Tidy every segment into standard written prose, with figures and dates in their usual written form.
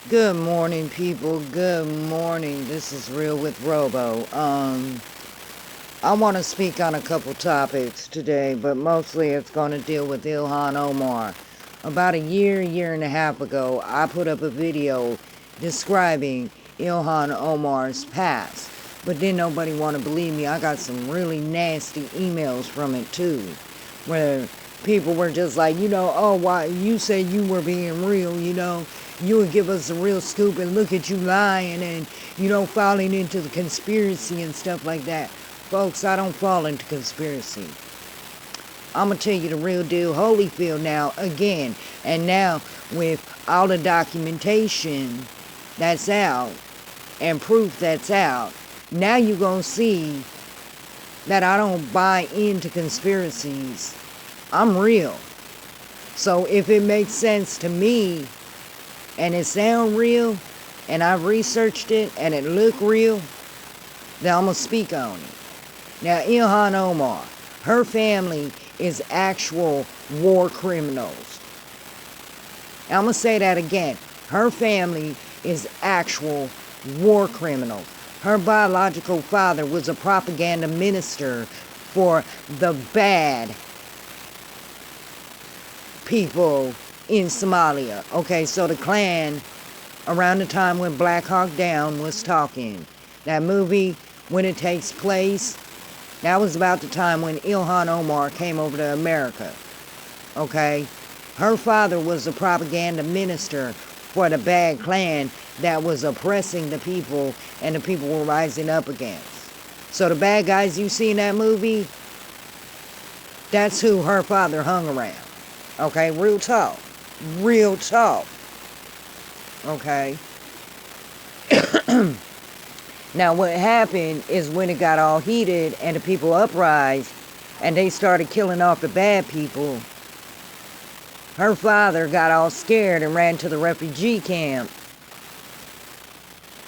Good morning, people. Good morning. This is Real with Robo. I want to speak on a couple topics today, but mostly it's going to deal with Ilhan Omar. About a year and a half ago, I put up a video describing Ilhan Omar's past, but then nobody want to believe me. I got some really nasty emails from it too, where people were just like, oh, why you said you were being real, you would give us a real scoop and look at you lying and, falling into the conspiracy and stuff like that. Folks, I don't fall into conspiracy. I'm going to tell you the real deal, Holyfield now, again. And now, with all the documentation that's out and proof that's out, now you're going to see that I don't buy into conspiracies. I'm real. So if it makes sense to me and it sound real and I've researched it and it look real, then I'm going to speak on it. Now, Ilhan Omar, her family is actual war criminals. I'm going to say that again. Her family is actual war criminals. Her biological father was a propaganda minister for the bad people in Somalia. Okay, so the Klan, around the time when Black Hawk Down was talking, that movie, when it takes place, that was about the time when Ilhan Omar came over to America. Okay? Her father was a propaganda minister for the bad Klan that was oppressing the people and the people were rising up against. So the bad guys you see in that movie, that's who her father hung around. Okay? Real talk. Real talk. Okay? Now, what happened is when it got all heated and the people uprised and they started killing off the bad people, her father got all scared and ran to the refugee camp.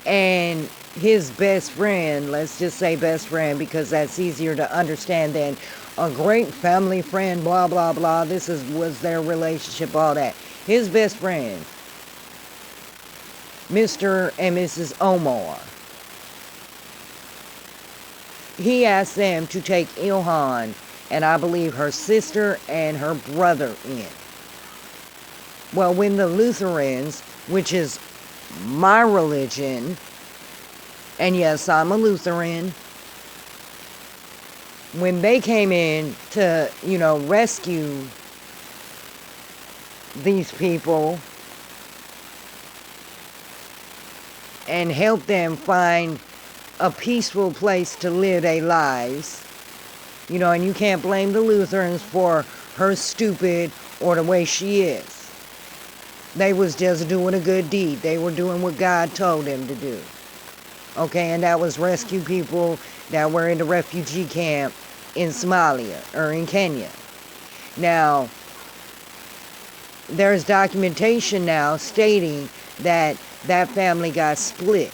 And his best friend, let's just say best friend because that's easier to understand than a great family friend, blah, blah, blah. Was their relationship, all that. His best friend, Mr. and Mrs. Omar, he asked them to take Ilhan and I believe her sister and her brother in. Well, when the Lutherans, which is my religion, and yes, I'm a Lutheran, when they came in to, rescue these people and help them find a peaceful place to live their lives, and you can't blame the Lutherans for her stupid or the way she is. They was just doing a good deed. They were doing what God told them to do. Okay, and that was rescue people that were in the refugee camp in Somalia or in Kenya. Now, there's documentation now stating that that family got split.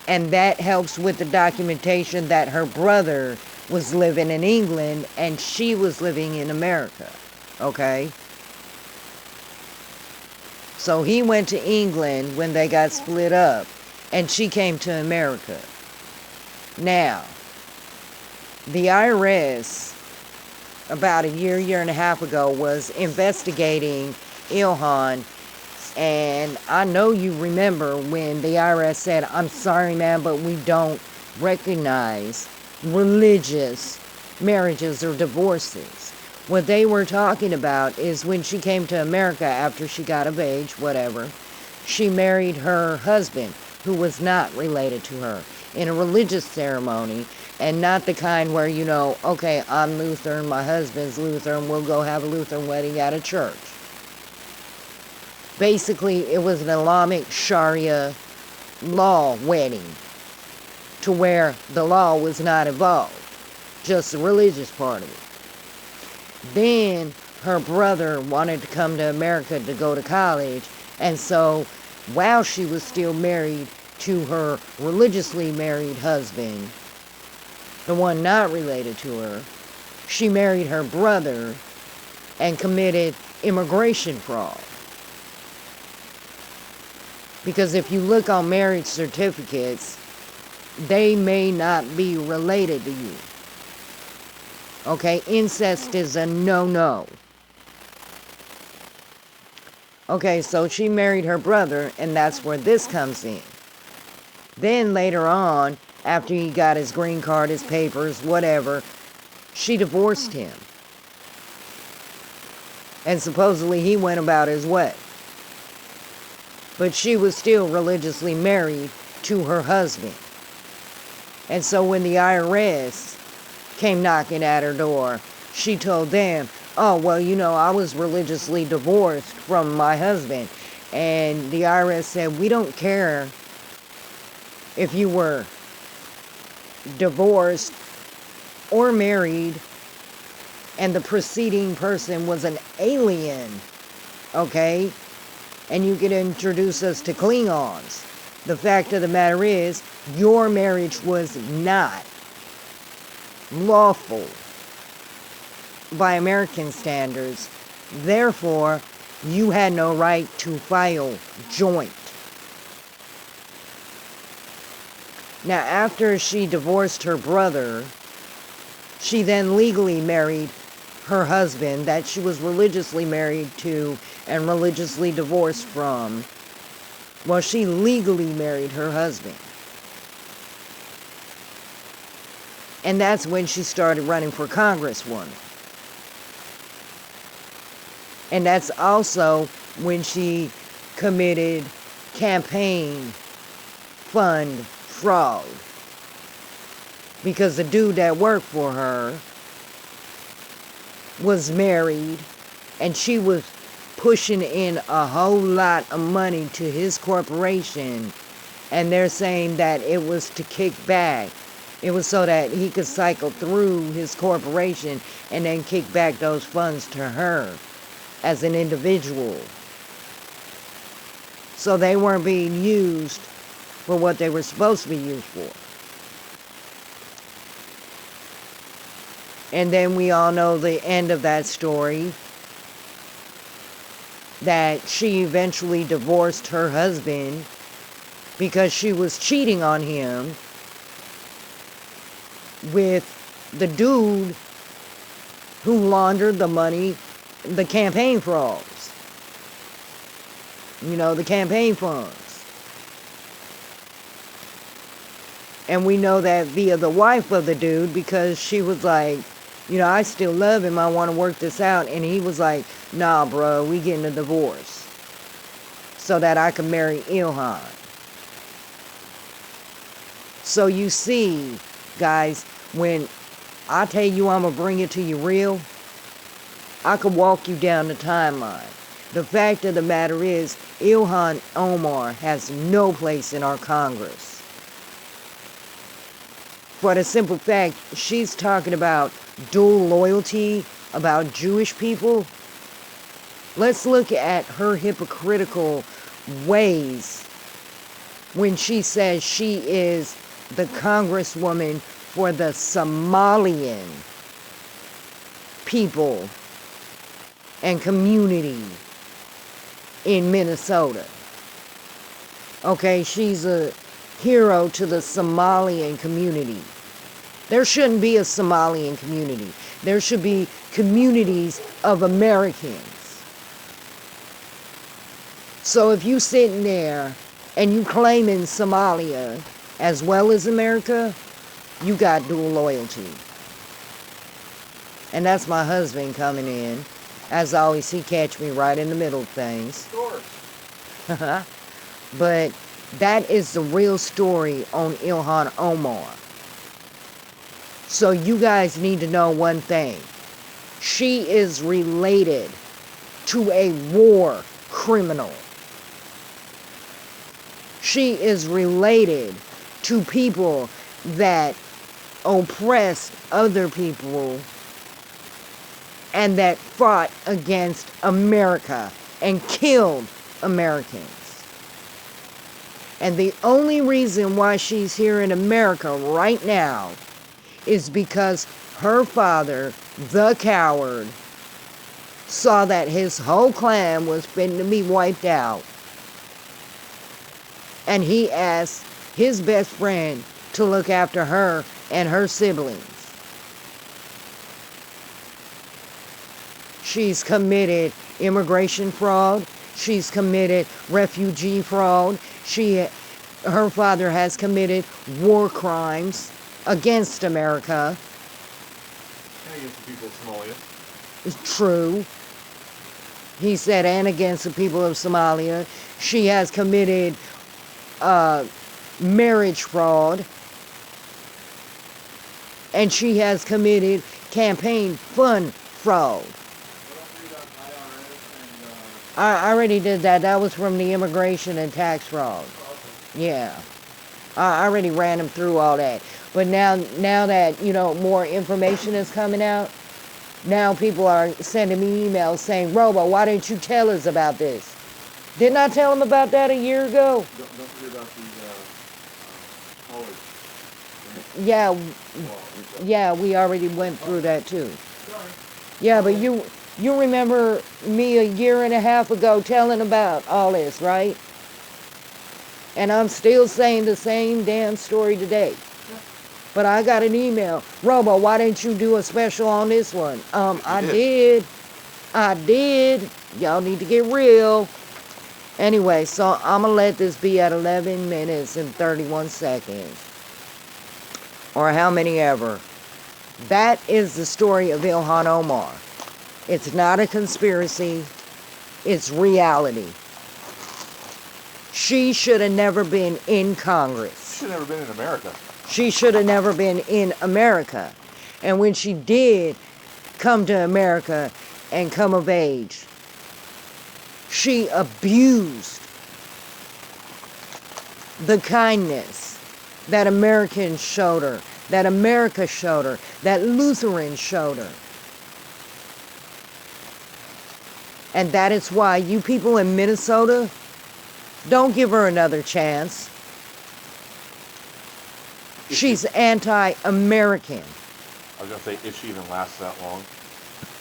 And that helps with the documentation that her brother was living in England and she was living in America. Okay? So he went to England when they got split up and she came to America. Now, the IRS, about a year and a half ago, was investigating Ilhan. And I know you remember when the IRS said, I'm sorry, man, but we don't recognize religious marriages or divorces. What they were talking about is when she came to America after she got of age, whatever, she married her husband, who was not related to her, in a religious ceremony, and not the kind where, okay, I'm Lutheran, my husband's Lutheran, we'll go have a Lutheran wedding at a church. Basically, it was an Islamic Sharia law wedding to where the law was not involved, just the religious part of it. Then her brother wanted to come to America to go to college, and so while she was still married to her religiously married husband, the one not related to her, she married her brother and committed immigration fraud. Because if you look on marriage certificates, they may not be related to you. Okay, incest is a no-no. Okay, so she married her brother, and that's where this comes in. Then later on, after he got his green card, his papers, whatever, she divorced him. And supposedly he went about his way. But she was still religiously married to her husband. And so when the IRS came knocking at her door, she told them, oh, well, you know, I was religiously divorced from my husband. And the IRS said, we don't care if you were divorced or married and the preceding person was an alien, okay? And you could introduce us to Klingons. The fact of the matter is, your marriage was not lawful by American standards. Therefore, you had no right to file joint. Now, after she divorced her brother, she then legally married her husband that she was religiously married to and religiously divorced from. Well, she legally married her husband. And that's when she started running for Congresswoman. And that's also when she committed campaign fund fraud. Because the dude that worked for her was married, and she was pushing in a whole lot of money to his corporation, and they're saying that it was to kick back. It was so that he could cycle through his corporation and then kick back those funds to her as an individual. So they weren't being used for what they were supposed to be used for. And then we all know the end of that story, that she eventually divorced her husband because she was cheating on him with the dude who laundered the money, the campaign frauds. You know, the campaign funds. And we know that via the wife of the dude, because she was like, you know, I still love him, I want to work this out. And he was like, nah, bro, we getting a divorce so that I can marry Ilhan. So you see, guys, when I tell you I'm going to bring it to you real, I could walk you down the timeline. The fact of the matter is, Ilhan Omar has no place in our Congress. For the simple fact, she's talking about dual loyalty, about Jewish people. Let's look at her hypocritical ways when she says she is the congresswoman for the Somalian people and community in Minnesota. Okay, she's a hero to the Somalian community. There shouldn't be a Somalian community. There should be communities of Americans. So if you sitting there and you claiming Somalia as well as America, you got dual loyalty. And that's my husband coming in. As always, he catch me right in the middle of things. Of course. But that is the real story on Ilhan Omar. So you guys need to know one thing. She is related to a war criminal. She is related to people that oppressed other people and that fought against America and killed Americans. And the only reason why she's here in America right now is because her father, the coward, saw that his whole clan was fitting to be wiped out. And he asked his best friend to look after her and her siblings. She's committed immigration fraud. She's committed refugee fraud. Her father has committed war crimes against America. And against the people of Somalia. It's true. He said, and against the people of Somalia. She has committed marriage fraud. And she has committed campaign fund fraud. I already did that. That was from the immigration and tax fraud. Yeah. I already ran them through all that. But now that, more information is coming out, now people are sending me emails saying, Robo, why didn't you tell us about this? Didn't I tell them about that a year ago? Don't forget about the college. Yeah, we already went through that too. Yeah, but you remember me a year and a half ago telling about all this, right? And I'm still saying the same damn story today. But I got an email. Robo, why didn't you do a special on this one? I did. Y'all need to get real. Anyway, so I'm going to let this be at 11 minutes and 31 seconds. Or how many ever. That is the story of Ilhan Omar. It's not a conspiracy. It's reality. She should have never been in Congress. She should have never been in America. She should have never been in America. And when she did come to America and come of age, she abused the kindness that Americans showed her, that America showed her, that Lutherans showed her. And that is why you people in Minnesota, don't give her another chance. She's anti-American. I was going to say, if she even lasts that long.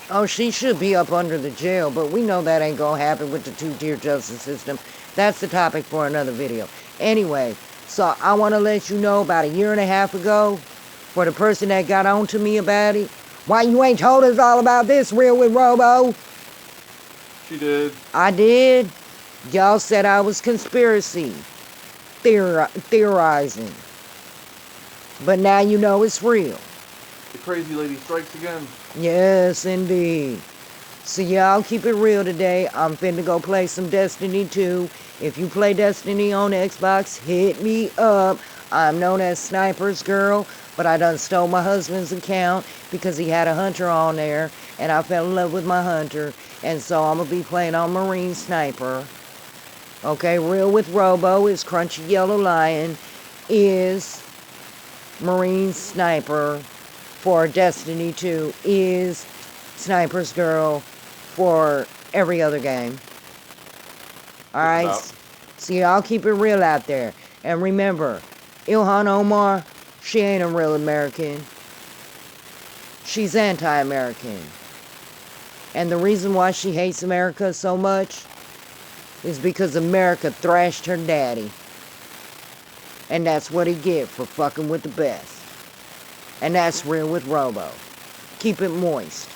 Oh, she should be up under the jail, but we know that ain't going to happen with the two-tier justice system. That's the topic for another video. Anyway, so I want to let you know about a year and a half ago, for the person that got on to me about it, why you ain't told us all about this, Real with Robo? She did. I did. Y'all said I was conspiracy theorizing. But now you know it's real. The crazy lady strikes again. Yes, indeed. So y'all keep it real today. I'm finna go play some Destiny 2. If you play Destiny on Xbox, hit me up. I'm known as X9PERS Girl, but I done stole my husband's account because he had a hunter on there, and I fell in love with my hunter, and so I'm gonna be playing on Marine Sniper. Okay, Real with Robo is crunchyyellowlion, is Marine Sniper for Destiny 2, is X9PERS Girl for every other game. Alright, so y'all keep it real out there. And remember, Ilhan Omar, she ain't a real American. She's anti-American. And the reason why she hates America so much is because America thrashed her daddy. And that's what he get for fucking with the best. And that's Real with Robo. Keep it moist.